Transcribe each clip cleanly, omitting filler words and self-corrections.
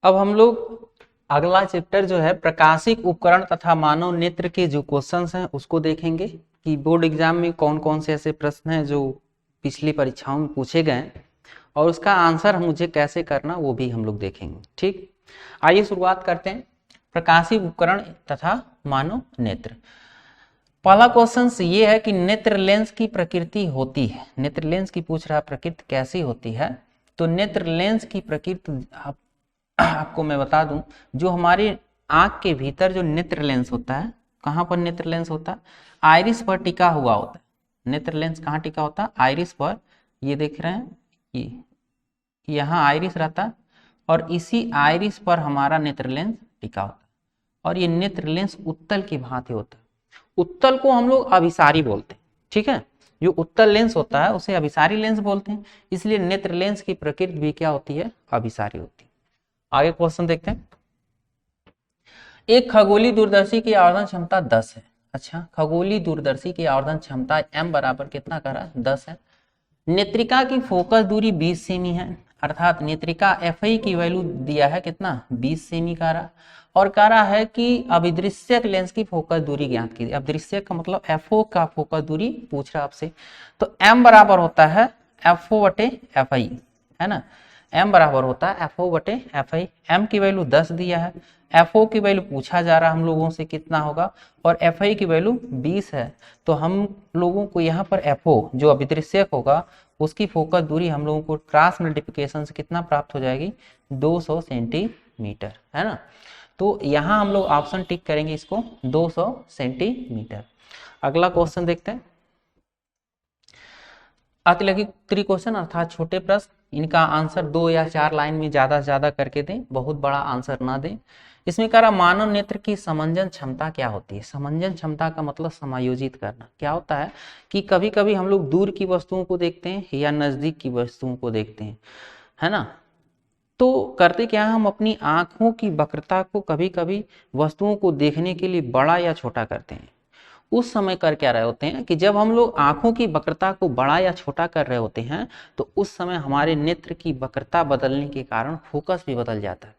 अब हम लोग अगला चैप्टर जो है प्रकाशिक उपकरण तथा मानव नेत्र के जो क्वेश्चंस हैं उसको देखेंगे कि बोर्ड एग्जाम में कौन कौन से ऐसे प्रश्न हैं जो पिछली परीक्षाओं में पूछे गए और उसका आंसर मुझे कैसे करना वो भी हम लोग देखेंगे। ठीक, आइए शुरुआत करते हैं। प्रकाशिक उपकरण तथा मानव नेत्र। पहला क्वेश्चन ये है कि नेत्र लेंस की प्रकृति होती है। नेत्र लेंस की पूछ रहा प्रकृति कैसी होती है। तो नेत्र लेंस की प्रकृति आपको मैं बता दूं, जो हमारी आंख के भीतर जो नेत्र लेंस होता है, कहां पर नेत्र लेंस होता है? आइरिस पर टिका हुआ होता है। नेत्र लेंस कहां टिका होता है? आइरिस पर। ये देख रहे हैं, ये यहाँ आइरिस रहता है और इसी आइरिस पर हमारा नेत्र लेंस टिका होता है और ये नेत्र लेंस उत्तल की भांति होता है। उत्तल को हम लोग अभिसारी बोलते हैं। ठीक है, जो उत्तल लेंस होता है उसे अभिसारी लेंस बोलते हैं, इसलिए नेत्र लेंस की प्रकृति भी क्या होती है? अभिसारी होती है। आगे क्वेश्चन देखते हैं। एक खगोलीय दूरदर्शी की आवर्धन क्षमता 10 है। अच्छा, खगोलीय दूरदर्शी की आवर्धन क्षमता m बराबर कितना करा? 10 है। नेत्रिका की फोकस दूरी 20 सेमी है, अर्थात नेत्रिका FI की वैल्यू दिया है कितना? 20 सेमी का रहा और कह रहा है कि अभिदृश्यक लेंस की फोकस दूरी ज्ञात कीजिए। अभिदृश्यक का मतलब FO का फोकस दूरी पूछ रहा है आपसे। तो m बराबर होता है FO बटे FI, है ना। m बराबर होता है FO बटे FI। m की वैल्यू 10 दिया है, FO की वैल्यू पूछा जा रहा है हम लोगों से कितना होगा और FI की वैल्यू 20 है। तो हम लोगों को यहाँ पर FO जो अभिदृश्यक होगा उसकी फोकस दूरी हम लोगों को क्रॉस मल्टीप्लिकेशन से कितना प्राप्त हो जाएगी? 200 सेंटीमीटर, है ना। तो यहाँ हम लोग ऑप्शन टिक करेंगे इसको, 200 सेंटीमीटर। अगला क्वेश्चन देखते हैं। अतिलघु क्वेश्चन अर्थात छोटे प्रश्न, इनका आंसर 2 या 4 लाइन में ज्यादा से ज्यादा करके दें, बहुत बड़ा आंसर ना दें। इसमें कह रहा मानव नेत्र की समंजन क्षमता क्या होती है? समंजन क्षमता का मतलब समायोजित करना। क्या होता है कि कभी कभी हम लोग दूर की वस्तुओं को देखते हैं या नजदीक की वस्तुओं को देखते हैं, है ना। तो करते क्या, हम अपनी आंखों की वक्रता को कभी कभी वस्तुओं को देखने के लिए बड़ा या छोटा करते हैं। उस समय कर क्या रहे होते हैं कि जब हम लोग आंखों की वक्रता को बड़ा या छोटा कर रहे होते हैं तो उस समय हमारे नेत्र की वक्रता बदलने के कारण फोकस भी बदल जाता है।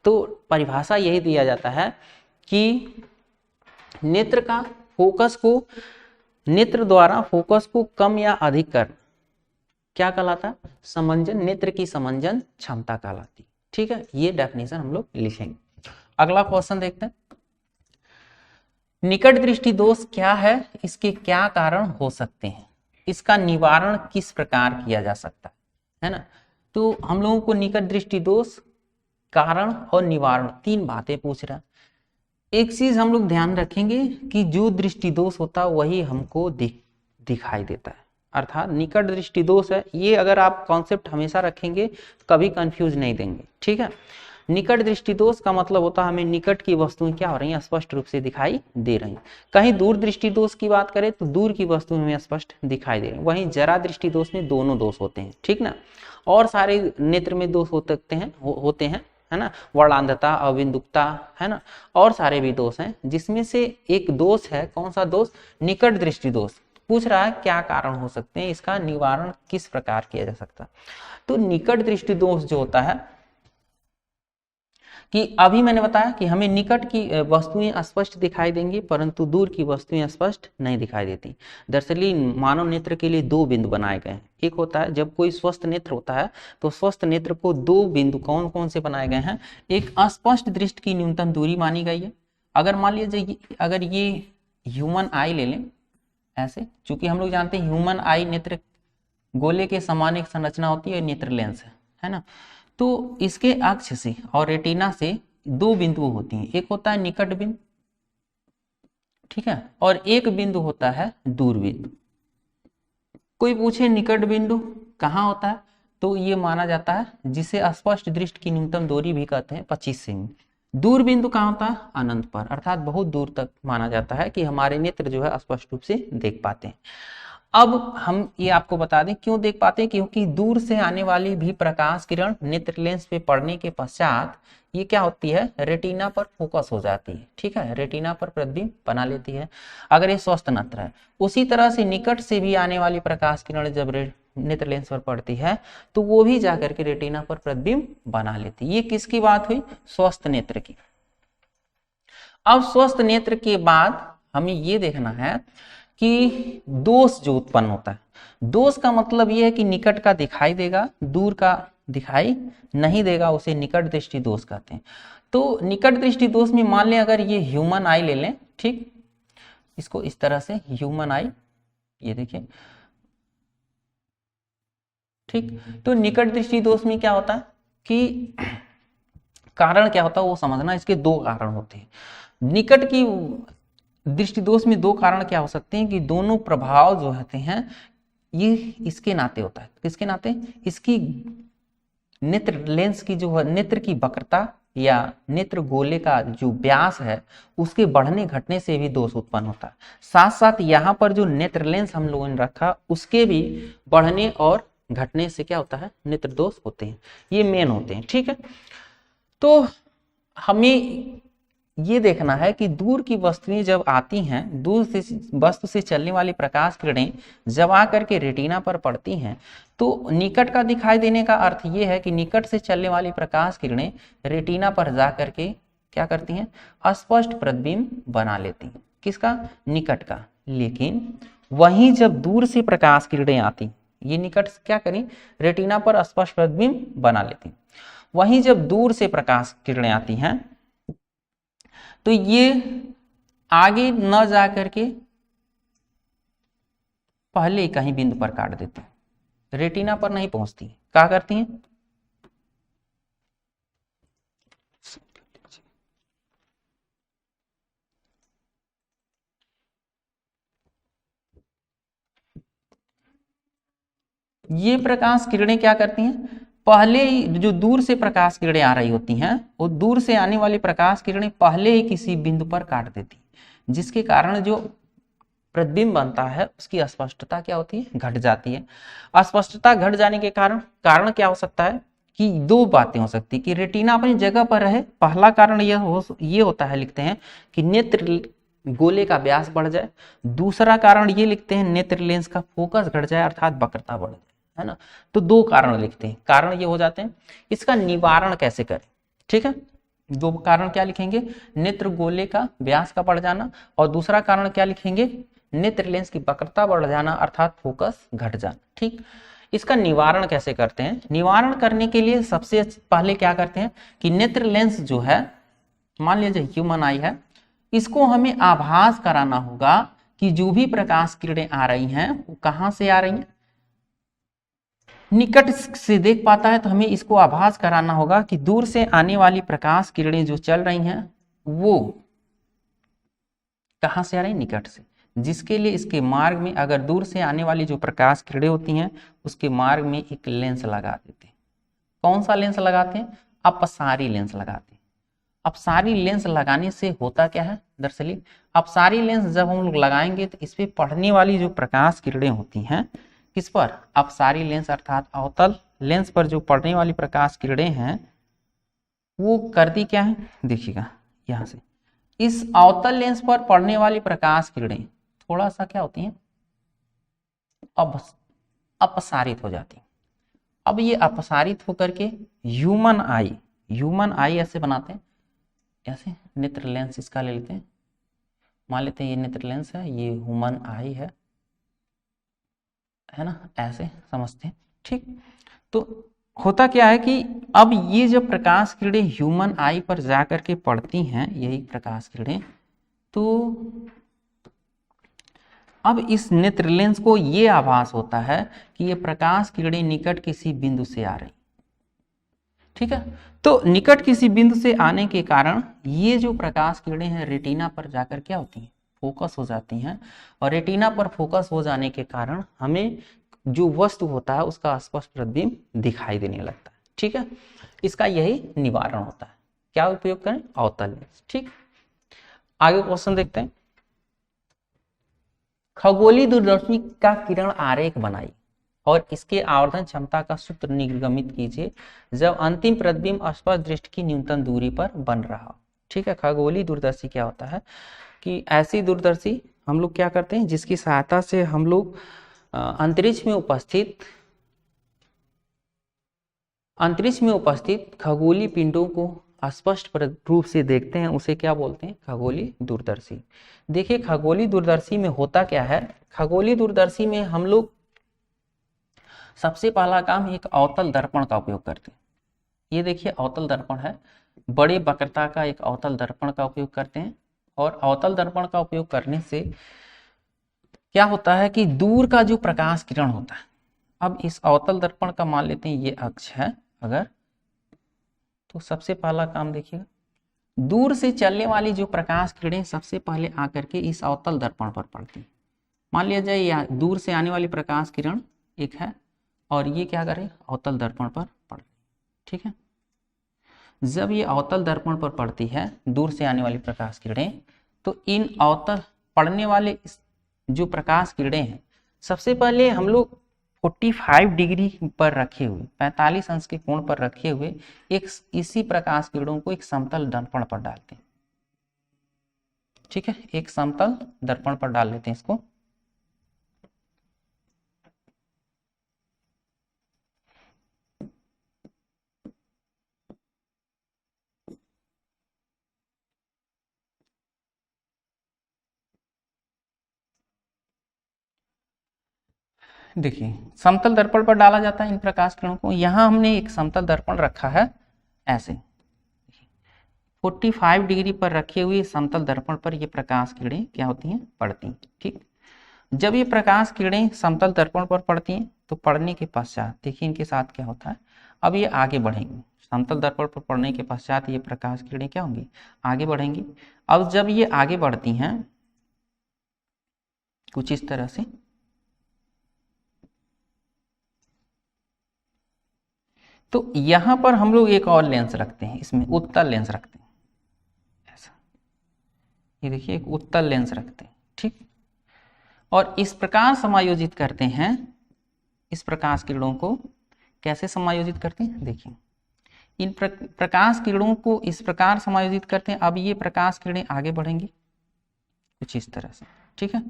तो परिभाषा यही दिया जाता है कि नेत्र का फोकस को, नेत्र द्वारा फोकस को कम या अधिक करना क्या कहलाता है? समंजन, नेत्र की समंजन क्षमता कहलाती। ठीक है, ये डेफिनेशन हम लोग लिखेंगे। अगला क्वेश्चन देखते हैं। निकट दृष्टि दोष क्या है? इसके क्या कारण हो सकते हैं? इसका निवारण किस प्रकार किया जा सकता है ना। तो हम लोगों को निकट दृष्टि दोष, कारण और निवारण 3 बातें पूछ रहा है। एक चीज हम लोग ध्यान रखेंगे कि जो दृष्टि दोष होता है वही हमको दिखाई देता है, अर्थात निकट दृष्टि दोष है। ये अगर आप कॉन्सेप्ट हमेशा रखेंगे तो कभी कंफ्यूज नहीं देंगे। ठीक है, निकट दृष्टि दोष का मतलब होता है हमें निकट की वस्तुएं क्या हो रही हैं? स्पष्ट रूप से दिखाई दे रही हैं। कहीं दूर दृष्टि दोष की बात करें तो दूर की वस्तुएं हमें स्पष्ट दिखाई दे रही हैं। वहीं जरा दृष्टि दोष में दोनों दोष होते हैं, ठीक ना। और सारे नेत्र में दोष हो सकते हैं, होते हैं, है ना। वर्णांधता, अविंदुकता, है ना, और सारे भी दोष हैं, जिसमें से एक दोष है, कौन सा दोष? निकट दृष्टि दोष। पूछ रहा है क्या कारण हो सकते हैं, इसका निवारण किस प्रकार किया जा सकता है। तो निकट दृष्टि दोष जो होता है कि अभी मैंने बताया कि हमें निकट की वस्तुएं स्पष्ट दिखाई देंगी परंतु दूर की वस्तुएं स्पष्ट नहीं दिखाई देती। दरअसल मानव नेत्र के लिए 2 बिंदु बनाए गए हैं। एक होता है जब कोई स्वस्थ नेत्र होता है तो स्वस्थ नेत्र को 2 बिंदु कौन कौन से बनाए गए हैं? एक अस्पष्ट दृष्टि की न्यूनतम दूरी मानी गई है। अगर मान लीजिए अगर ये ह्यूमन आई ले लें ऐसे, चूंकि हम लोग जानते हैं ह्यूमन आई नेत्र गोले के समान एक संरचना होती है, नेत्र लेंस है ना। तो इसके अक्ष से और रेटिना से 2 बिंदु होती हैं। एक होता है निकट बिंदु, ठीक है, और एक बिंदु होता है दूर बिंदु। कोई पूछे निकट बिंदु कहाँ होता है, तो ये माना जाता है जिसे अस्पष्ट दृष्टि की न्यूनतम दूरी भी कहते हैं 25 सेमी। दूर बिंदु कहाँ होता है? अनंत पर, अर्थात बहुत दूर तक माना जाता है कि हमारे नेत्र जो है स्पष्ट रूप से देख पाते हैं। अब हम ये आपको बता दें क्यों देख पाते हैं, क्योंकि दूर से आने वाली भी प्रकाश किरण नेत्र लेंस पे पड़ने के पश्चात ये क्या होती है? रेटिना पर फोकस हो जाती है। ठीक है, रेटिना पर प्रतिबिंब बना लेती है अगर ये स्वस्थ नेत्र है। उसी तरह से निकट से भी आने वाली प्रकाश किरण जब नेत्र लेंस पर पड़ती है तो वो भी जाकर के रेटिना पर प्रतिबिंब बना लेती है। ये किसकी बात हुई? स्वस्थ नेत्र की। अब स्वस्थ नेत्र के बाद हमें ये देखना है कि दोष जो उत्पन्न होता है, दोष का मतलब ये है कि निकट का दिखाई देगा, दूर का दिखाई नहीं देगा, उसे निकट दृष्टि दोष कहते हैं। तो निकट दृष्टि दोष में मान लें अगर ये ह्यूमन आई ले लें, ठीक, इसको इस तरह से ह्यूमन आई, ये देखिए, ठीक। तो निकट दृष्टि दोष में क्या होता है कि कारण क्या होता है वो समझना। इसके दो कारण होते हैं। निकट की दृष्टि दोष में दो कारण क्या हो सकते हैं कि दोनों प्रभाव जो होते हैं ये इसके नाते होता है। किसके नाते? इसकी नेत्र लेंस की जो है, नेत्र की वक्रता या नेत्र गोले का जो व्यास है उसके बढ़ने घटने से भी दोष उत्पन्न होता है। साथ साथ यहाँ पर जो नेत्र लेंस हम लोगों ने रखा उसके भी बढ़ने और घटने से क्या होता है? नेत्र दोष होते हैं। ये मेन होते हैं, ठीक है। तो हमें ये देखना है कि दूर की वस्तुएं जब आती हैं, दूर से वस्तु से चलने वाली प्रकाश किरणें जब आकर के रेटिना पर पड़ती हैं तो निकट का दिखाई देने का अर्थ ये है कि निकट से चलने वाली प्रकाश किरणें रेटिना पर जा करके क्या करती हैं? अस्पष्ट प्रतिबिंब बना लेती हैं। किसका? निकट का। लेकिन वहीं जब दूर से प्रकाश किरणें आती, ये निकट से क्या करें? रेटिना पर अस्पष्ट प्रतिबिंब बना लेती। वहीं जब दूर से प्रकाश किरणें आती हैं तो ये आगे न जा करके पहले कहीं बिंदु पर काट देती है, रेटिना पर नहीं पहुंचती। क्या करती हैं? ये प्रकाश किरणें क्या करती हैं? पहले ही जो दूर से प्रकाश किरणें आ रही होती हैं वो दूर से आने वाली प्रकाश किरणें पहले ही किसी बिंदु पर काट देती हैं, जिसके कारण जो प्रतिबिंब बनता है उसकी अस्पष्टता क्या होती है? घट जाती है। अस्पष्टता घट जाने के कारण क्या हो सकता है कि दो बातें हो सकती है कि रेटिना अपनी जगह पर रहे। पहला कारण ये होता है, लिखते हैं कि नेत्र गोले का व्यास बढ़ जाए। दूसरा कारण ये लिखते हैं नेत्र लेंस का फोकस घट जाए अर्थात वक्रता बढ़ जाए, है ना। तो दो कारण लिखते हैं, कारण ये हो जाते हैं। इसका निवारण कैसे करें? ठीक है, दो कारण क्या लिखेंगे? नेत्र गोले का व्यास का बढ़ जाना, और दूसरा कारण क्या लिखेंगे? नेत्र लेंस की वक्रता बढ़ जाना अर्थात फोकस घट जाना। ठीक, इसका निवारण कैसे करते हैं? निवारण करने के लिए सबसे पहले क्या करते हैं कि नेत्र लेंस जो है, मान लीजिए ह्यूमन आई है, इसको हमें आभास कराना होगा कि जो भी प्रकाश किरणें आ रही हैं वो कहां से आ रही हैं। निकट से देख पाता है तो हमें इसको आभास कराना होगा कि दूर से आने वाली प्रकाश किरणें जो चल रही हैं वो कहां से आ रही हैं? निकट से। जिसके लिए इसके मार्ग में अगर दूर से आने वाली जो प्रकाश किरणें होती हैं उसके मार्ग में एक लेंस लगा देते हैं। कौन सा लेंस लगाते हैं? अपसारी लेंस लगाते हैं। अपसारी लेंस लगाने से होता क्या है दरअसल? अपसारी लेंस जब हम लोग लगाएंगे तो इस पे पड़ने वाली जो प्रकाश किरणें होती हैं, किस पर? अपसारी लेंस अर्थात अवतल लेंस पर जो पड़ने वाली प्रकाश किरणें हैं वो करती क्या है? देखिएगा यहाँ से, इस अवतल लेंस पर पड़ने वाली प्रकाश किरणें थोड़ा सा क्या होती हैं? अब अपसारित हो जाती हैं। अब ये अपसारित होकर के ह्यूमन आई ऐसे बनाते हैं, ऐसे नेत्र लेंस इसका ले लेते हैं, मान लेते हैं ये नेत्र लेंस है, ये ह्यूमन आई है ना, ऐसे समझते हैं। ठीक, तो होता क्या है कि अब ये जब प्रकाश किरणें ह्यूमन आई पर जाकर के पड़ती हैं, यही प्रकाश किरणें, तो अब इस नेत्र लेंस को ये आभास होता है कि ये प्रकाश किरणें निकट किसी बिंदु से आ रही। ठीक है, तो निकट किसी बिंदु से आने के कारण ये जो प्रकाश किरणें हैं रेटिना पर जाकर क्या होती हैं? फोकस हो जाती हैं, और रेटिना पर फोकस हो जाने के कारण हमें जो वस्तु होता है उसका स्पष्ट प्रतिबिंब दिखाई देने लगता है। ठीक है, इसका यही निवारण होता है। क्या उपयोग करें? अवतल लेंस। ठीक, आगे क्वेश्चन देखते हैं। खगोलीय दूरदर्शी का किरण आरेख बनाई और इसके आवर्धन क्षमता का सूत्र निर्गमित कीजिए जब अंतिम प्रतिबिंब स्पष्ट दृष्टि की न्यूनतम दूरी पर बन रहा। ठीक है, खगोलीय दूरदर्शी क्या होता है कि ऐसी दूरदर्शी हम लोग क्या करते हैं जिसकी सहायता से हम लोग अंतरिक्ष में उपस्थित अंतरिक्ष में उपस्थित खगोलीय पिंडों को स्पष्ट रूप से देखते हैं, उसे क्या बोलते हैं? खगोलीय दूरदर्शी। देखिए खगोलीय दूरदर्शी में होता क्या है, खगोलीय दूरदर्शी में हम लोग सबसे पहला काम एक अवतल दर्पण का उपयोग करते हैं। ये देखिए अवतल दर्पण है, बड़े वक्रता का एक अवतल दर्पण का उपयोग करते हैं। और अवतल दर्पण का उपयोग करने से क्या होता है कि दूर का जो प्रकाश किरण होता है, अब इस अवतल दर्पण का मान लेते हैं ये अक्ष है अगर, तो सबसे पहला काम देखिएगा, दूर से चलने वाली जो प्रकाश किरणें सबसे पहले आकर के इस अवतल दर्पण पर पड़ती हैं। मान लिया जाए या दूर से आने वाली प्रकाश किरण एक है और ये क्या करे, अवतल दर्पण पर पड़, ठीक है। जब ये अवतल दर्पण पर पड़ती है दूर से आने वाली प्रकाश किरणें, तो इन अवतल पड़ने वाले जो प्रकाश किरणें हैं, सबसे पहले हम लोग 45 डिग्री पर रखे हुए, 45 अंश के कोण पर रखे हुए एक इसी प्रकाश किरणों को एक समतल दर्पण पर डालते हैं, ठीक है। एक समतल दर्पण पर डाल लेते हैं इसको। देखिए समतल दर्पण पर डाला जाता है इन प्रकाश किरणों को। यहां हमने एक समतल दर्पण रखा है ऐसे 45 डिग्री पर रखे हुए समतल दर्पण पर ये प्रकाश किरणें क्या होती हैं, पड़ती हैं, ठीक। जब ये प्रकाश किरणें समतल दर्पण पर पड़ती हैं तो पड़ने के पश्चात देखिए इनके साथ क्या होता है, अब ये आगे बढ़ेंगी। समतल दर्पण पर पड़ने के पश्चात ये प्रकाश किरणें क्या होंगी, आगे बढ़ेंगी। अब जब ये आगे बढ़ती हैं कुछ इस तरह से, तो यहां पर हम लोग एक और लेंस रखते हैं, इसमें उत्तल लेंस रखते हैं ऐसा, ये देखिए एक उत्तल लेंस रखते हैं, ठीक। और इस प्रकार समायोजित करते हैं, इस प्रकाश किरणों को कैसे समायोजित करते हैं, देखिए इन प्रकाश किरणों को इस प्रकार समायोजित करते हैं। अब ये प्रकाश किरणें आगे बढ़ेंगी कुछ इस तरह से, ठीक है।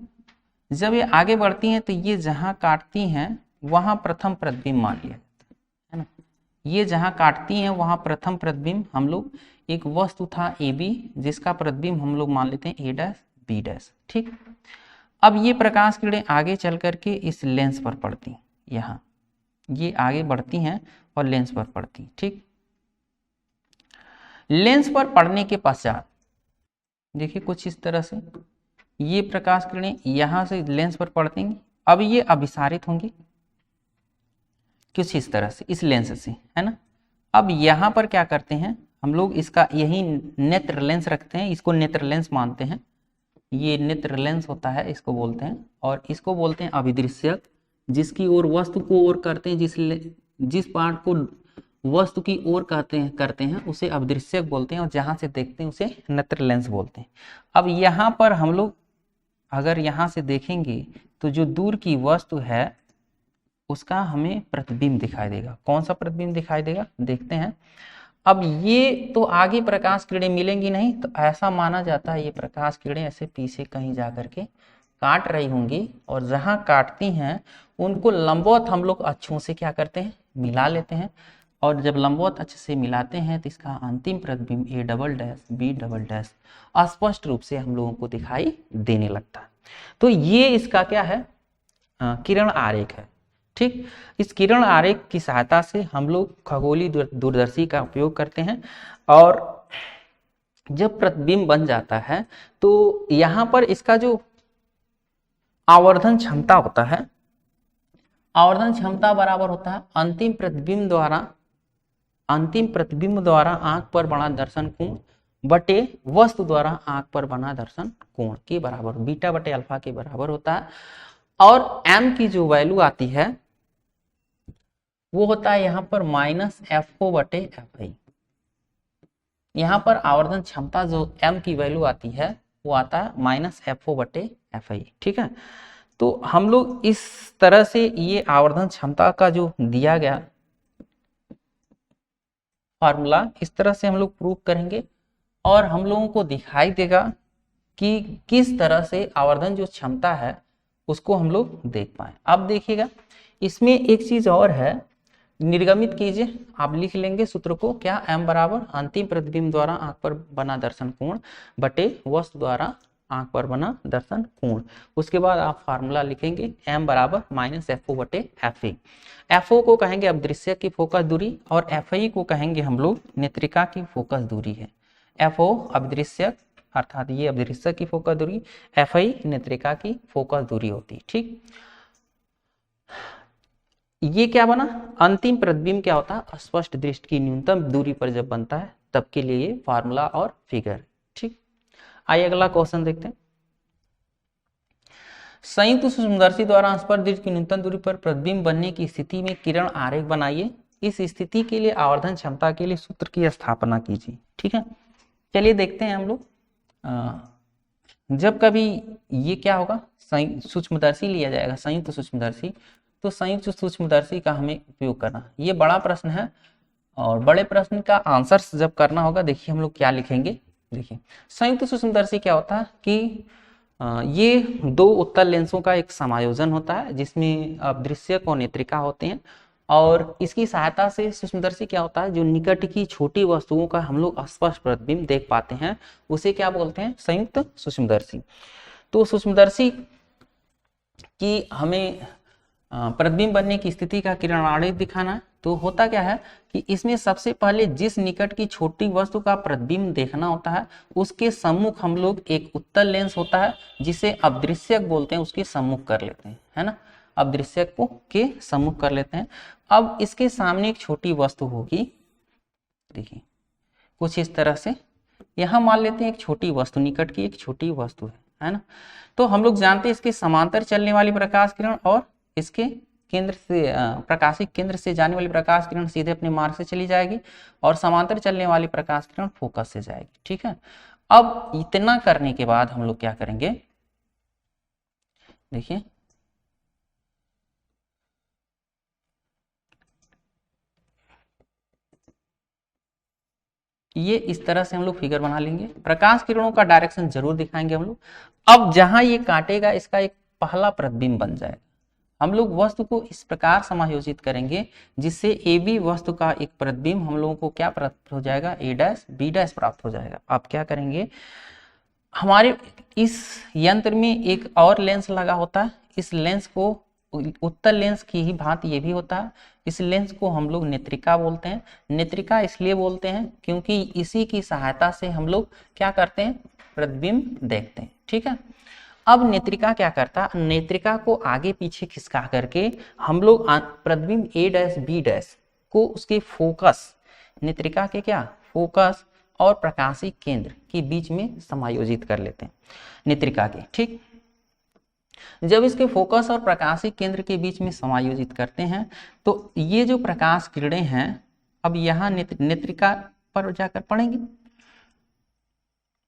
जब ये आगे बढ़ती हैं तो ये जहां काटती हैं वहां प्रथम प्रतिबिंब मान लिया जाता है ना, ये जहां काटती हैं वहां प्रथम प्रतिबिंब हम लोग, एक वस्तु था ए बी जिसका प्रतिबिंब हम लोग मान लेते हैं ए डैश बी डैश, ठीक। अब ये प्रकाश किरणें आगे चल करके इस लेंस पर पड़ती, यहाँ ये आगे बढ़ती हैं और लेंस पर पड़ती, ठीक। लेंस पर पड़ने के पश्चात देखिए कुछ इस तरह से ये प्रकाश किरणें यहां से लेंस पर पड़ती, अब ये अभिसारित होंगी कुछ इस तरह से इस लेंस से, है ना। अब यहां पर क्या करते हैं हम लोग, इसका यही नेत्र लेंस रखते हैं, इसको नेत्र लेंस मानते हैं, ये नेत्र लेंस होता है इसको बोलते हैं। और इसको बोलते हैं अभिदृश्यक, जिसकी ओर वस्तु को ओर करते हैं, जिस पार्ट को वस्तु की ओर करते हैं उसे अभिदृश्यक बोलते हैं, और जहां से देखते हैं उसे नेत्र लेंस बोलते हैं। अब यहाँ पर हम लोग अगर यहाँ से देखेंगे तो जो दूर की वस्तु है उसका हमें प्रतिबिंब दिखाई देगा। कौन सा प्रतिबिंब दिखाई देगा, देखते हैं। अब ये तो आगे प्रकाश किरणें मिलेंगी नहीं, तो ऐसा माना जाता है ये प्रकाश किरणें ऐसे पीछे कहीं जा करके काट रही होंगी, और जहां काटती हैं उनको लंबवत हम लोग अक्षों से क्या करते हैं, मिला लेते हैं। और जब लंबवत अक्ष से मिलाते हैं तो इसका अंतिम प्रतिबिंब A double dash B double dash स्पष्ट रूप से हम लोगों को दिखाई देने लगता है। तो ये इसका क्या है, किरण आरेख है, ठीक। इस किरण आरेख की सहायता से हम लोग खगोलीय दूरदर्शी का उपयोग करते हैं, और जब प्रतिबिंब बन जाता है तो यहाँ पर इसका जो आवर्धन क्षमता होता है, आवर्धन क्षमता बराबर होता है अंतिम प्रतिबिंब द्वारा आंख पर बना दर्शन कोण बटे वस्तु द्वारा आंख पर बना दर्शन कोण के बराबर, बीटा बटे अल्फा के बराबर होता है। और m की जो वैल्यू आती है वो होता है यहाँ पर -FO बटे FI। यहाँ पर आवर्धन क्षमता जो m की वैल्यू आती है वो आता है -FO बटे FI, ठीक है। तो हम लोग इस तरह से ये आवर्धन क्षमता का जो दिया गया फार्मूला, इस तरह से हम लोग प्रूव करेंगे, और हम लोगों को दिखाई देगा कि किस तरह से आवर्धन जो क्षमता है उसको हम लोग देख पाए। अब देखिएगा इसमें एक चीज और है, निर्गमित कीजिए, आप लिख लेंगे सूत्र को क्या, m बराबर अंतिम प्रतिबिंब द्वारा आंख पर बना दर्शन कोण बटे वस्तु द्वारा आंख पर बना दर्शन कोण। उसके बाद आप फार्मूला लिखेंगे m बराबर -FO बटे FE। FO को कहेंगे अपदृश्य की फोकस दूरी और FI को कहेंगे हम लोग नेत्रिका की फोकस दूरी है। FO अपदृश्य अर्थात ये अपदृश्य की फोकस दूरी, FI नेत्रिका की फोकस दूरी होती है। ठीक, ये क्या बना, अंतिम प्रतिबिंब क्या होता है, स्पष्ट दृष्टि की न्यूनतम दूरी पर जब बनता है तब के लिए ये फार्मूला और फिगर। ठीक, आइए अगला क्वेश्चन देखते हैं। संयुक्त सूक्ष्मदर्शी द्वारा स्पष्ट दृष्टि की न्यूनतम दूरी पर प्रतिबिंब बनने की स्थिति में किरण आरेख बनाइए। इस स्थिति के लिए आवर्धन क्षमता के लिए सूत्र की स्थापना कीजिए। ठीक है, चलिए देखते हैं हम लोग। जब कभी ये क्या होगा, सूक्ष्मदर्शी लिया जाएगा, संयुक्त सूक्ष्मदर्शी, तो संयुक्त सूक्ष्मदर्शी का हमें उपयोग करना, ये बड़ा प्रश्न है और बड़े प्रश्न का आंसर जब करना होगा, देखिए हम लोग क्या लिखेंगे। देखिए संयुक्त सूक्ष्मदर्शी क्या होता है कि ये दो उत्तल लेंसों का एक समायोजन होता है जिसमें अपदृश्यक और नेत्रिका होते हैं, और इसकी सहायता से सूक्ष्मदर्शी क्या होता है, जो निकट की छोटी वस्तुओं का हम लोग स्पष्ट प्रतिबिंब देख पाते हैं, उसे क्या बोलते हैं, संयुक्त सूक्ष्मदर्शी। तो सूक्ष्मदर्शी की हमें प्रतिबिंब बनने की स्थिति का किरण आरेख दिखाना है। तो होता क्या है कि इसमें सबसे पहले जिस निकट की छोटी वस्तु का प्रतिबिंब देखना होता है उसके सम्मुख हम लोग एक उत्तल लेंस होता है जिसे अपदृश्यक बोलते हैं, उसके सम्मुख कर लेते हैं, है ना, अपदृश्यक को के सम्मुख कर लेते हैं। अब इसके सामने एक छोटी वस्तु होगी, देखिए कुछ इस तरह से, यहां मान लेते हैं एक छोटी वस्तु, निकट की एक छोटी वस्तु है ना। तो हम लोग जानते हैं इसके समांतर चलने वाली प्रकाश किरण और इसके केंद्र से प्रकाशिक केंद्र से जाने वाली प्रकाश किरण सीधे अपने मार्ग से चली जाएगी और समांतर चलने वाली प्रकाश किरण फोकस से जाएगी। ठीक है, अब इतना करने के बाद हम लोग क्या करेंगे, देखिए ये इस तरह से हम लोग फिगर बना लेंगे। प्रकाश किरणों का डायरेक्शन जरूर दिखाएंगे हम लोग। अब जहां ये काटेगा इसका एक पहला प्रतिबिंब बन जाएगा। हम लोग वस्तु को इस प्रकार समायोजित करेंगे जिससे ए बी वस्तु का एक प्रतिबिंब हम लोगों को क्या प्राप्त हो जाएगा, ए डैश बी डैश प्राप्त हो जाएगा। आप क्या करेंगे, हमारे इस यंत्र में एक और लेंस लगा होता है, इस लेंस को उत्तल लेंस की ही भांति ये भी होता है, इस लेंस को हम लोग नेत्रिका बोलते हैं। नेत्रिका इसलिए बोलते हैं क्योंकि इसी की सहायता से हम लोग क्या करते हैं, प्रतिबिंब देखते हैं। ठीक है, अब नेत्रिका क्या करता है, नेत्रिका को आगे पीछे खिसका करके हम लोग प्रतिबिंब ए डैश बी डैश को उसके फोकस, नेत्रिका के क्या फोकस और प्रकाशिक केंद्र के बीच में समायोजित कर लेते हैं नेत्रिका के। ठीक, जब इसके फोकस और प्रकाशिक केंद्र के बीच में समायोजित करते हैं तो ये जो प्रकाश किरणें हैं अब यहाँ नेत्रिका पर जाकर पड़ेंगी।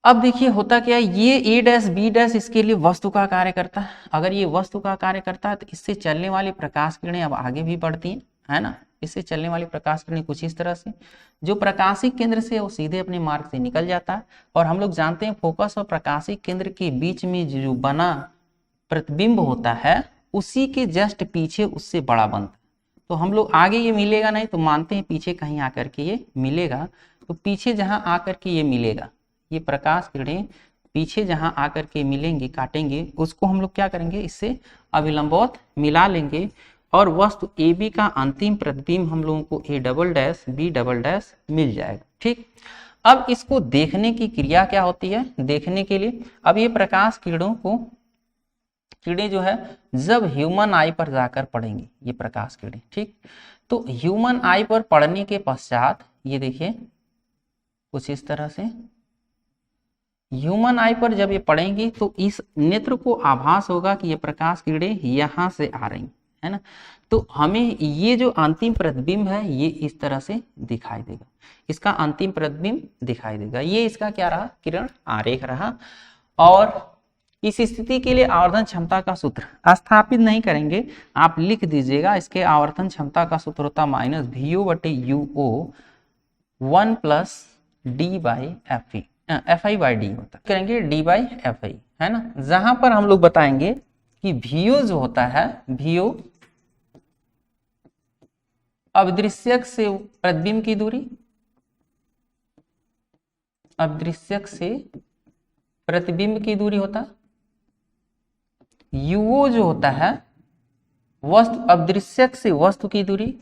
अब देखिए होता क्या है, ये ए डैश बी डैश इसके लिए वस्तु का कार्य करता है। अगर ये वस्तु का कार्य करता है तो इससे चलने वाली प्रकाश किरणें अब आगे भी बढ़ती हैं, है ना। इससे चलने वाली प्रकाश किरणें कुछ इस तरह से, जो प्रकाशिक केंद्र से वो सीधे अपने मार्ग से निकल जाता है। और हम लोग जानते हैं फोकस और प्रकाशिक केंद्र के बीच में जो बना प्रतिबिंब होता है उसी के जस्ट पीछे उससे बड़ा बनता है। तो हम लोग आगे ये मिलेगा नहीं तो मानते हैं पीछे कहीं आकर के ये मिलेगा। तो पीछे जहां आकर के ये मिलेगा, ये प्रकाश किरणें पीछे जहां आकर के मिलेंगे, काटेंगे, उसको हम लोग क्या करेंगे, इससे अविलंबवत मिला लेंगे और वस्तु ए बी का अंतिम प्रतिबिंब हम लोगों को A double dash B double dash मिल जाएगा। ठीक, अब इसको देखने की क्रिया क्या होती है, देखने के लिए अब ये प्रकाश किरणें जो है जब ह्यूमन आई पर जाकर पड़ेंगी, ये प्रकाश किरणें, ठीक, तो ह्यूमन आई पर पड़ने के पश्चात ये देखिए कुछ इस तरह से ह्यूमन आई पर जब ये पड़ेंगी तो इस नेत्र को आभास होगा कि ये प्रकाश किरणें यहाँ से आ रही है ना। तो हमें ये जो अंतिम प्रतिबिंब है ये इस तरह से दिखाई देगा, इसका अंतिम प्रतिबिंब दिखाई देगा। ये इसका क्या रहा, किरण आरेख रहा। और इस स्थिति के लिए आवर्धन क्षमता का सूत्र स्थापित नहीं करेंगे, आप लिख दीजिएगा। इसके आवर्धन क्षमता का सूत्र होता माइनस VO बटे UO 1 plus D by FI by D होता करेंगे D बाई FI, है ना। जहां पर हम लोग बताएंगे कि VO जो होता है, VO अदृश्यक से प्रतिबिंब की दूरी, अदृश्यक से प्रतिबिंब की दूरी होता है। युओ जो होता है वस्तु, अदृश्यक से वस्तु की दूरी,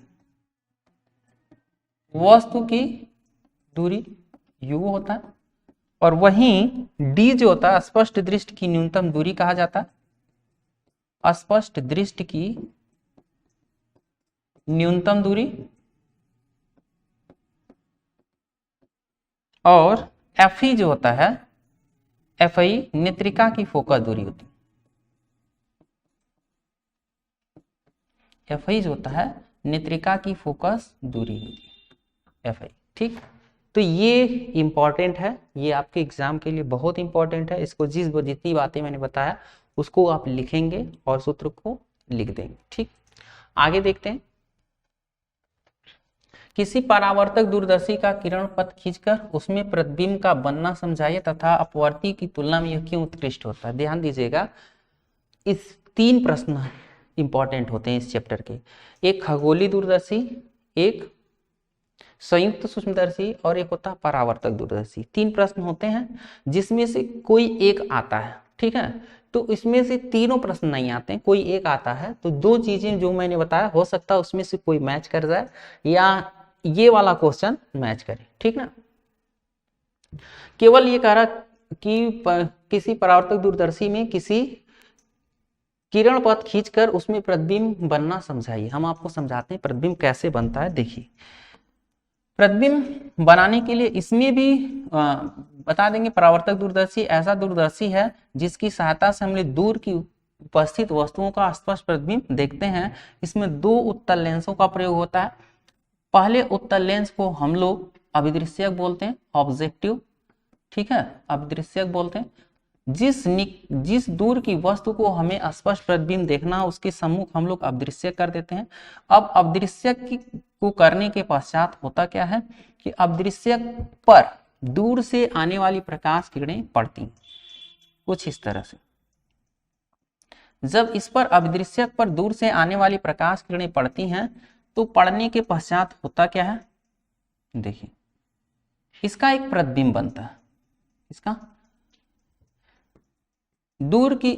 वस्तु की दूरी युओ होता है। और वहीं डी जो होता है स्पष्ट दृष्टि की न्यूनतम दूरी कहा जाता है, स्पष्ट दृष्टि की न्यूनतम दूरी। और एफ ई जो होता है, एफ आई नेत्रिका की फोकस दूरी होती है। एफ आई जो होता है नेत्रिका की फोकस दूरी होती है, एफ आई। ठीक, तो ये इंपॉर्टेंट है, ये आपके एग्जाम के लिए बहुत इंपॉर्टेंट है। इसको जितनी बातें मैंने बताया उसको आप लिखेंगे और सूत्र को लिख देंगे। ठीक, आगे देखते हैं। किसी परावर्तक दूरदर्शी का किरण पथ खींचकर उसमें प्रतिबिंब का बनना समझाइए तथा अपवर्ती की तुलना में यह क्यों उत्कृष्ट होता है। ध्यान दीजिएगा, इस 3 प्रश्न इंपॉर्टेंट होते हैं इस चैप्टर के। एक खगोलीय दूरदर्शी, एक संयुक्त सूक्ष्मदर्शी और एक होता है परावर्तक दूरदर्शी। 3 प्रश्न होते हैं जिसमें से कोई एक आता है। ठीक है, तो इसमें से तीनों प्रश्न नहीं आते हैं, कोई एक आता है। तो 2 चीजें जो मैंने बताया हो सकता है उसमें से कोई मैच कर जाए या ये वाला क्वेश्चन मैच करे। ठीक ना, केवल ये कह रहा कि किसी परावर्तक दूरदर्शी में किसी किरण पथ खींचकर उसमें प्रतिबिंब बनना समझाइए। हम आपको समझाते हैं प्रतिबिंब कैसे बनता है। देखिए, प्रतिबिंब बनाने के लिए इसमें भी बता देंगे, परावर्तक दूरदर्शी ऐसा दूरदर्शी है जिसकी सहायता से हम लोग दूर की उपस्थित वस्तुओं का स्पष्ट प्रतिबिंब देखते हैं। इसमें 2 उत्तल लेंसों का प्रयोग होता है। पहले उत्तल लेंस को हम लोग अभिदृश्यक बोलते हैं, ऑब्जेक्टिव। ठीक है, अभिदृश्यक बोलते हैं। जिस दूर की वस्तु को हमें स्पष्ट प्रतिबिंब देखना है उसके सम्मुख हम लोग अभिदृश्यक कर देते हैं। अब अभिदृश्यक को करने के पश्चात होता क्या है कि अभिदृश्यक पर दूर से आने वाली प्रकाश किरणें पड़ती हैं कुछ इस तरह से। जब इस पर अभिदृश्यक पर दूर से आने वाली प्रकाश किरणें पड़ती हैं तो पड़ने के पश्चात होता क्या है, देखिए इसका एक प्रतिबिंब बनता है। इसका दूर की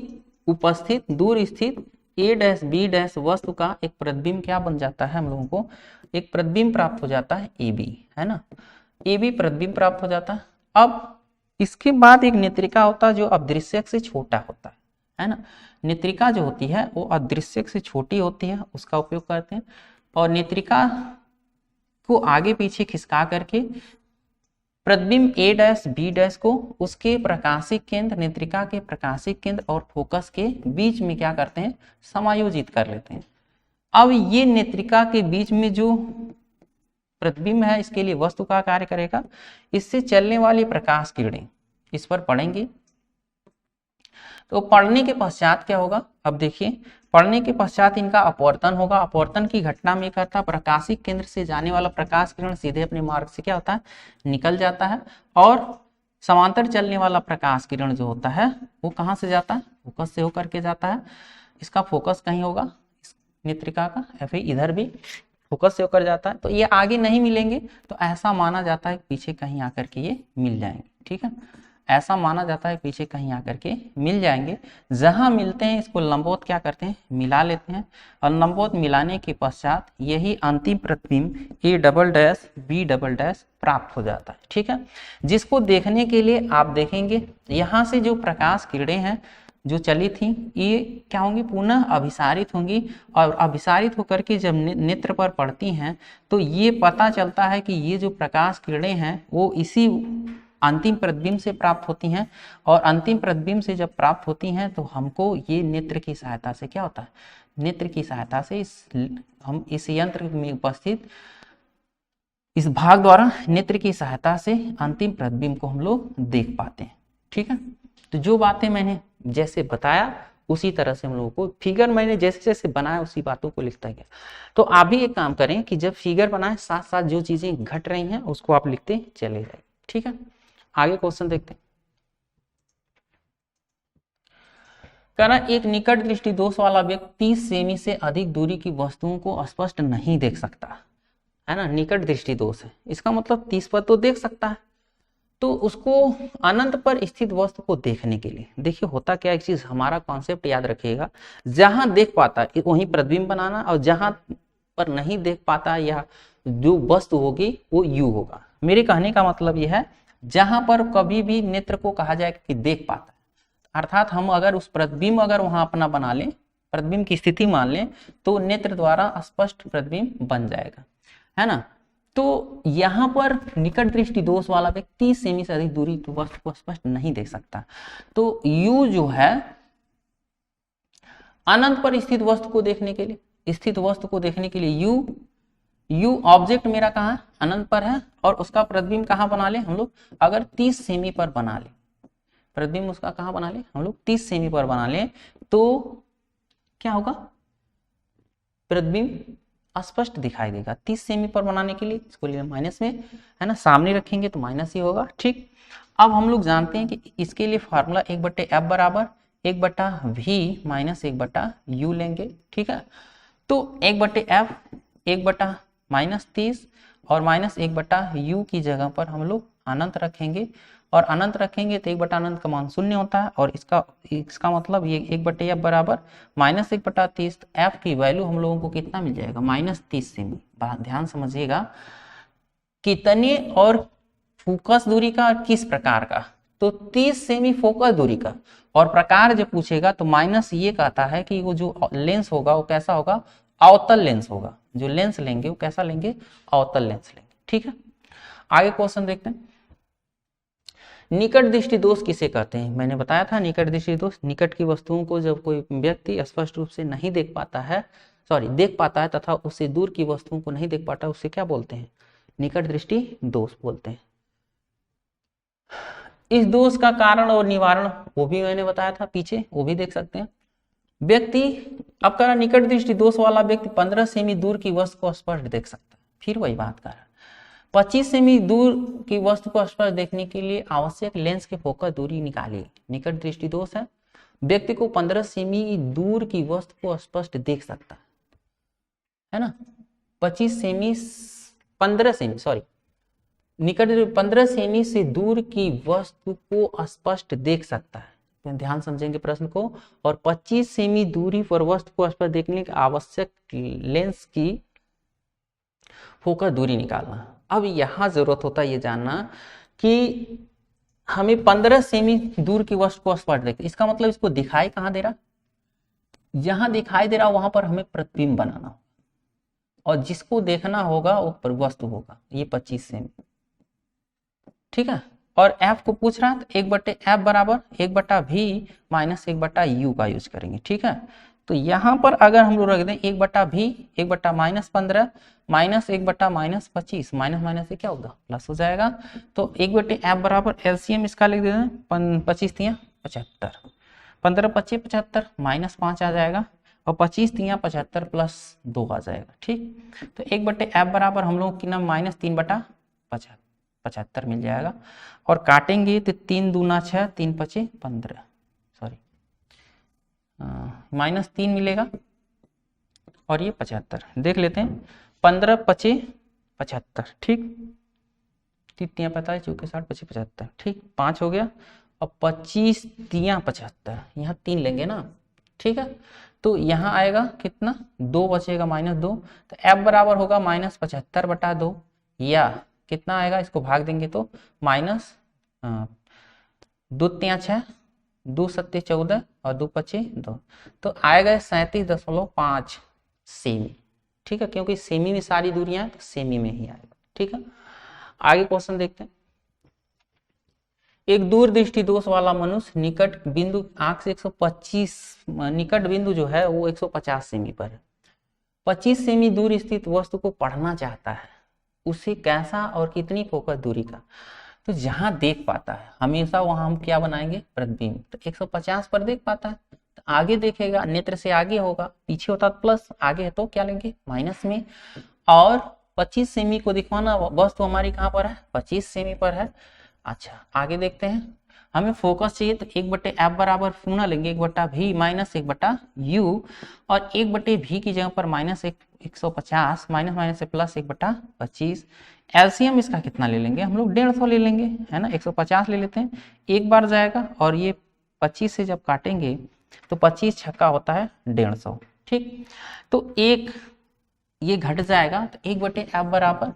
उपस्थित, दूर स्थित ए डैश बी डैश वस्तु का एक प्रतिबिंब क्या बन जाता है, हम लोगों को एक प्रतिबिंब प्राप्त हो जाता है ए बी, है ना। ए बी प्रतिबिंब प्राप्त हो जाता है। अब इसके बाद एक नेत्रिका होता है जो अदृश्यक से छोटा होता है ना। नेत्रिका जो होती है वो अदृश्यक से छोटी होती है, उसका उपयोग करते हैं। और नेत्रिका को आगे पीछे खिसका करके प्रतिबिंब ए डैश बी डैश को उसके प्रकाशिक केंद्र, नेत्रिका के प्रकाशिक केंद्र और फोकस के बीच में क्या करते हैं, समायोजित कर लेते हैं। अब ये नेत्रिका के बीच में जो प्रतिबिंब है इसके लिए वस्तु का कार्य करेगा। इससे चलने वाली प्रकाश किरणें इस पर पड़ेंगी। तो पड़ने के पश्चात क्या होगा, अब देखिए पड़ने के पश्चात इनका अपवर्तन होगा। अपवर्तन की घटना में करता प्रकाशिक केंद्र से जाने वाला प्रकाश किरण सीधे अपने मार्ग से क्या होता है, निकल जाता है। और समांतर चलने वाला प्रकाश किरण जो होता है वो कहाँ से जाता है, फोकस से होकर के जाता है। इसका फोकस कहीं होगा, इस नेत्रिका का एफ इधर भी फोकस से होकर जाता है। तो ये आगे नहीं मिलेंगे, तो ऐसा माना जाता है पीछे कहीं आकर के ये मिल जाएंगे। ठीक है, ऐसा माना जाता है पीछे कहीं आकर के मिल जाएंगे। जहां मिलते हैं इसको लंबवत क्या करते हैं, मिला लेते हैं। और लंबवत मिलाने के पश्चात यही अंतिम प्रतिबिंब A double dash B double dash प्राप्त हो जाता है। ठीक है, जिसको देखने के लिए आप देखेंगे यहाँ से जो प्रकाश किरणें हैं जो चली थी ये क्या होंगी, पुनः अभिसारित होंगी। और अभिसारित होकर के जब नेत्र पर पड़ती हैं तो ये पता चलता है कि ये जो प्रकाश किरणें हैं वो इसी अंतिम प्रतिबिंब से प्राप्त होती हैं। और अंतिम प्रतिबिंब से जब प्राप्त होती हैं तो हमको ये नेत्र की सहायता से क्या होता है, नेत्र की सहायता से हम इस यंत्र में उपस्थित इस भाग द्वारा नेत्र की सहायता से अंतिम प्रतिबिंब को हम लोग देख पाते हैं। ठीक है, तो जो बातें मैंने जैसे बताया उसी तरह से हम लोगों को फिगर मैंने जैसे जैसे बनाया उसी बातों को लिखता गया। तो आप भी एक काम करें कि जब फिगर बनाए साथ साथ जो चीजें घट रही हैं उसको आप लिखते चले जाए। ठीक है, आगे क्वेश्चन देखते हैं। कहना एक निकट दृष्टि दोष वाला व्यक्ति 30 सेमी से अधिक दूरी की वस्तुओं को स्पष्ट नहीं देख सकता। है ना, निकट दृष्टि दोष है, इसका मतलब 30 पर तो देख सकता है। तो उसको अनंत पर स्थित वस्तु को देखने के लिए, देखिए होता क्या, एक चीज हमारा कॉन्सेप्ट याद रखिएगा, जहां देख पाता है वहीं प्रतिबिंब बनाना, और जहां पर नहीं देख पाता या जो वस्तु होगी वो यू होगा। मेरे कहने का मतलब यह है, जहां पर कभी भी नेत्र को कहा जाए कि देख पाता है, अर्थात हम अगर उस प्रतिबिंब अगर वहां अपना बना लें, प्रतिबिंब की स्थिति मान लें, तो नेत्र द्वारा स्पष्ट प्रतिबिंब बन जाएगा, है ना। तो यहां पर निकट दृष्टि दोष वाला व्यक्ति 30 सेमी से अधिक दूरी तो वस्तु को स्पष्ट नहीं देख सकता। तो U जो है अनंत पर स्थित वस्तु को देखने के लिए, स्थित वस्तु को देखने के लिए U ऑब्जेक्ट मेरा कहाँ है, अनंत पर है, और उसका प्रतिबिंब कहाँ बना ले हम लोग, अगर 30 सेमी पर बना ले, प्रतिबिंब उसका कहाँ बना ले हम लोग 30 सेमी पर बना ले, तो क्या होगा, प्रतिबिंब अस्पष्ट दिखाई देगा। 30 सेमी पर बनाने के लिए इसको ले माइनस में, है ना, सामने रखेंगे तो माइनस ही होगा। ठीक, अब हम लोग जानते हैं कि इसके लिए फार्मूला 1/f बराबर 1/v माइनस 1/u लेंगे। ठीक है, तो 1/f 1/-30 और माइनस 1/u की जगह पर हम लोग अनंत रखेंगे, और अनंत रखेंगे तो 1/अनंत का मान 0 होता है, और इसका मतलब ये 1/f बराबर माइनस 1/30, तो f की वैल्यू हम लोगों को कितना मिल जाएगा, -30 सेमी। ध्यान समझिएगा, कितने और फोकस दूरी का और किस प्रकार का, तो 30 सेमी फोकस दूरी का, और प्रकार जब पूछेगा तो माइनस ये कहता है कि वो जो लेंस होगा वो कैसा होगा, अवतल लेंस होगा, जो लेंस लेंगे वो कैसा लेंगे, अवतल लेंस लेंगे। ठीक है, आगे क्वेश्चन देखते हैं। निकट दृष्टि दोष किसे कहते हैं, मैंने बताया था निकट दृष्टि दोष, निकट की वस्तुओं को जब कोई व्यक्ति स्पष्ट रूप से नहीं देख पाता है, देख पाता है तथा उससे दूर की वस्तुओं को नहीं देख पाता, उससे क्या बोलते हैं, निकट दृष्टि दोष बोलते हैं। इस दोष का कारण और निवारण वो भी मैंने बताया था पीछे, वो भी देख सकते हैं। व्यक्ति अब कह रहा निकट दृष्टि दोष वाला व्यक्ति 15 सेमी दूर की वस्तु को स्पष्ट देख सकता है, फिर वही बात कर रहा है, 25 सेमी दूर की वस्तु को स्पष्ट देखने के लिए आवश्यक लेंस की फोकस दूरी निकालिए। निकट दृष्टि दोष है, व्यक्ति को 15 सेमी दूर की वस्तु को स्पष्ट देख सकता है ना, 15 सेमी से दूर की वस्तु को स्पष्ट देख सकता है। तो ध्यान समझेंगे प्रश्न को, और 25 सेमी दूरी पर वस्तु को स्पष्ट देखने की आवश्यक लेंस की फोकस दूरी निकालना। अब यहां जरूरत होता है ये जानना कि हमें 15 सेमी दूर की वस्तु को स्पष्ट देखते, इसका मतलब इसको दिखाई कहां दे रहा, जहां दिखाई दे रहा वहां पर हमें प्रतिबिंब बनाना होगा, और जिसको देखना होगा वो वस्तु होगा, ये 25 सेमी। ठीक है, और f को पूछ रहा है तो 1/f बराबर 1/v माइनस 1/u का यूज करेंगे। ठीक है, तो यहां पर अगर हम लोग रख दें 1/v 1/-15 माइनस 1/-25, माइनस माइनस से क्या होगा, प्लस हो जाएगा। तो 1/f बराबर एलसीएम इसका लिख देते हैं, 25 तियां 75, 15 25 75 माइनस 5 आ जाएगा, और 25 तियां 75 प्लस 2 आ जाएगा। ठीक, तो 1/f बराबर हम लोग की नाम -3/75 मिल जाएगा, और काटेंगे तो 3 दूना 6 3 5 15, -3 मिलेगा, और ये 75 देख लेते हैं, 15 5 75, ठीक, 3 45 चौके 60 25 75, ठीक, 5 हो गया, और 25 तियां 75, यहाँ 3 लेंगे ना। ठीक है, तो यहाँ आएगा कितना, 2 बचेगा -2, तो f बराबर होगा -75/2, या कितना आएगा, इसको भाग देंगे तो -2 तियां 6 2 7 14 और 2 5 2, तो आएगा 37.5 सेमी। ठीक है, क्योंकि सेमी में सारी दूरियां तो सेमी में ही आएगा। ठीक है, आगे क्वेश्चन देखते हैं। एक दूर दृष्टि दोष वाला मनुष्य निकट बिंदु आंख से 125, निकट बिंदु जो है वो 150 सेमी पर है, 25 सेमी दूर स्थित वस्तु को पढ़ना चाहता है, उसे कैसा और कितनी फोकस दूरी का, तो जहां देख पाता है हमेशा वहां हम क्या बनाएंगे, प्रतिबिंब। तो 150 पर देख पाता है तो आगे देखेगा, नेत्र से आगे होगा, पीछे होता तो प्लस, आगे है तो क्या लेंगे माइनस में, और 25 सेमी को दिखवाना, वस्तु हमारी कहां पर है, 25 सेमी पर है। अच्छा, आगे देखते हैं, हमें फोकस चाहिए तो 1/f बराबर पूर्णा लेंगे 1/v माइनस 1/u, और 1/v की जगह पर -150 माइनस माइनस से प्लस 1/25। एलसीएम इसका कितना ले लेंगे हम लोग 150 ले लेंगे, है ना, 150 ले लेते हैं, एक बार जाएगा और ये 25 से जब काटेंगे तो 25 छक्का होता है 150, ठीक। तो एक ये घट जाएगा तो 1/f बराबर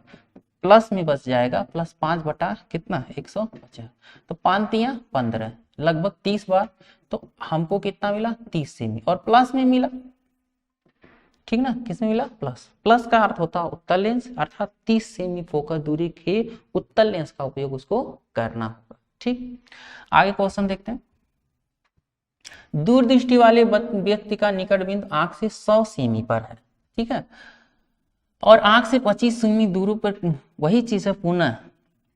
प्लस में बच जाएगा प्लस 5 बटा कितना 150, तो 5 तिया 15, लगभग 30 बार, तो हमको कितना मिला 30 सेमी, और प्लस में मिला, ठीक ना, किसमें मिला प्लस। प्लस का अर्थ होता है उत्तल लेंस, अर्थात 30 सेमी फोकस दूरी के उत्तल लेंस का उपयोग उसको करना होगा, ठीक। आगे क्वेश्चन देखते हैं। दूरदृष्टि वाले व्यक्ति का निकट बिंदु आंख से 100 सेमी पर है, ठीक है, और आंख से 25 सेमी दूरी पर वही चीज है पुनः।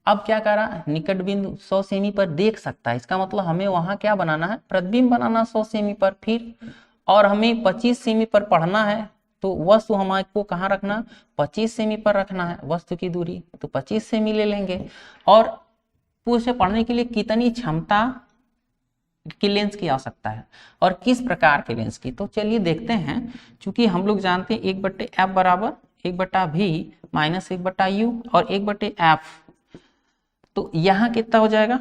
अब क्या करा, निकट बिंदु 100 सेमी पर देख सकता है, इसका मतलब हमें वहां क्या बनाना है, प्रतिबिंब बनाना 100 सेमी पर, फिर और हमें 25 सेमी पर पढ़ना है, तो वस्तु हमारे को कहाँ रखना, 25 सेमी पर रखना है वस्तु की दूरी, तो 25 सेमी ले लेंगे। और उसे पढ़ने के लिए कितनी क्षमता की लेंस की आवश्यकता है और किस प्रकार के लेंस की, तो चलिए देखते हैं। चूंकि हम लोग जानते हैं 1/f बराबर 1/v माइनस 1/u और 1/f, तो यहाँ कितना हो जाएगा,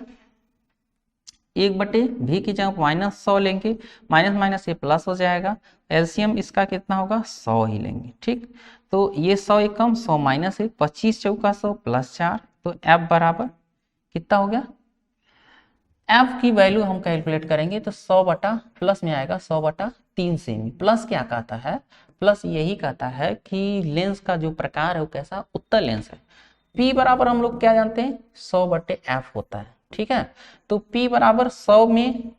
1/v की जगह -100 लेंगे, माइनस माइनस से प्लस हो जाएगा, एलसीएम इसका कितना होगा 100 ही लेंगे, ठीक। तो ये 100 एक कम 100 माइनस 1, 25 चौका 100 प्लस 4, तो f बराबर कितना हो गया, f की वैल्यू हम कैलकुलेट करेंगे तो 100 बटा प्लस में आएगा 100/3 सेमी। प्लस क्या कहता है, प्लस यही कहता है कि लेंस का जो प्रकार है वो कैसा, उत्तल लेंस है। p बराबर हम लोग क्या जानते हैं 100/f होता है, ठीक है। तो p बराबर 100 में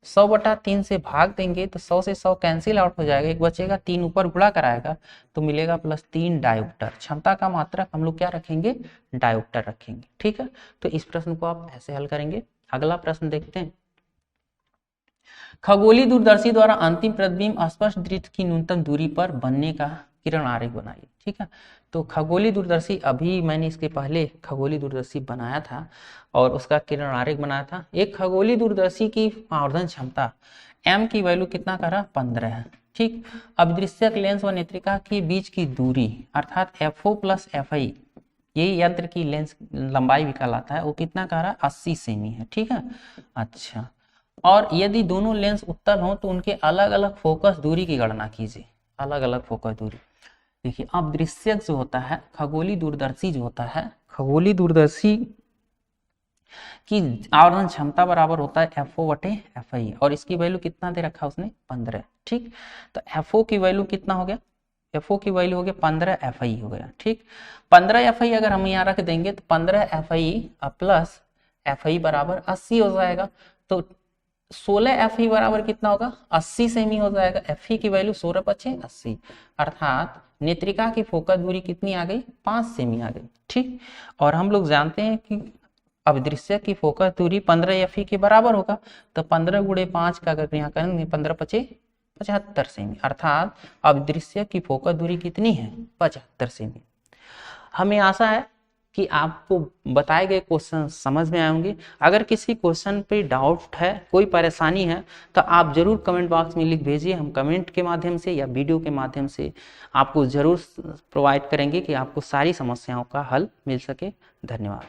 100/3 से भाग देंगे तो 100 से 100 कैंसिल आउट हो जाएगा, एक बचेगा, 3 ऊपर गुणा कराएगा तो मिलेगा +3 डायोप्टर। क्षमता का मात्रक हम लोग क्या रखेंगे, डायोप्टर रखेंगे, ठीक है। तो इस प्रश्न को आप ऐसे हल करेंगे। अगला प्रश्न देखते हैं। खगोलीय दूरदर्शी द्वारा अंतिम प्रतिबिंब स्पष्ट दृश्य की न्यूनतम दूरी पर बनने का किरण आरेख बनाइए, ठीक है। तो खगोलीय दूरदर्शी, अभी मैंने इसके पहले खगोलीय दूरदर्शी बनाया था और उसका किरण आरेख बनाया था। एक खगोलीय दूरदर्शी की आवर्धन क्षमता m की वैल्यू कितना करा 15 है, ठीक। अब दृश्यक लेंस व नेत्रिका के बीच की दूरी अर्थात FO प्लस FI, यही यंत्र की लेंस लंबाई भी कहलाता है, वो कितना कह रहा है 80 सेमी है, ठीक है। अच्छा, और यदि दोनों लेंस उत्तल हों तो उनके अलग अलग फोकस दूरी की गणना कीजिए, अलग अलग फोकस दूरी। देखिए अब दृश्यक जो होता है, खगोलीय दूरदर्शी जो होता है, खगोलीय दूरदर्शी की आवर्धन क्षमता बराबर होता है FO/FI, और इसकी वैल्यू कितना दे रखा है उसने 15, ठीक। तो FO की वैल्यू कितना हो गया, FO की वैल्यू हो गया 15 FI हो गया, ठीक। 15 FI अगर हम यहाँ रख देंगे तो 15 FI प्लस FI बराबर 80 हो जाएगा, तो 16 FI बराबर कितना होगा 80 सेमी हो जाएगा। FI की वैल्यू 16×5 = 80, अर्थात नेत्रिका की फोकस दूरी कितनी आ गई 5 सेमी आ गई, ठीक। और हम लोग जानते हैं कि अब दृश्य की फोकस दूरी 15 FI के बराबर होगा, तो 15 × 5 का अगर यहाँ करेंगे 15×5 = 75 सेमी, अर्थात अब दृश्य की फोकस दूरी कितनी है 75 सेमी। हमें आशा है कि आपको बताए गए क्वेश्चन समझ में आएंगे। अगर किसी क्वेश्चन पे डाउट है, कोई परेशानी है, तो आप जरूर कमेंट बॉक्स में लिख भेजिए, हम कमेंट के माध्यम से या वीडियो के माध्यम से आपको जरूर प्रोवाइड करेंगे कि आपको सारी समस्याओं का हल मिल सके। धन्यवाद।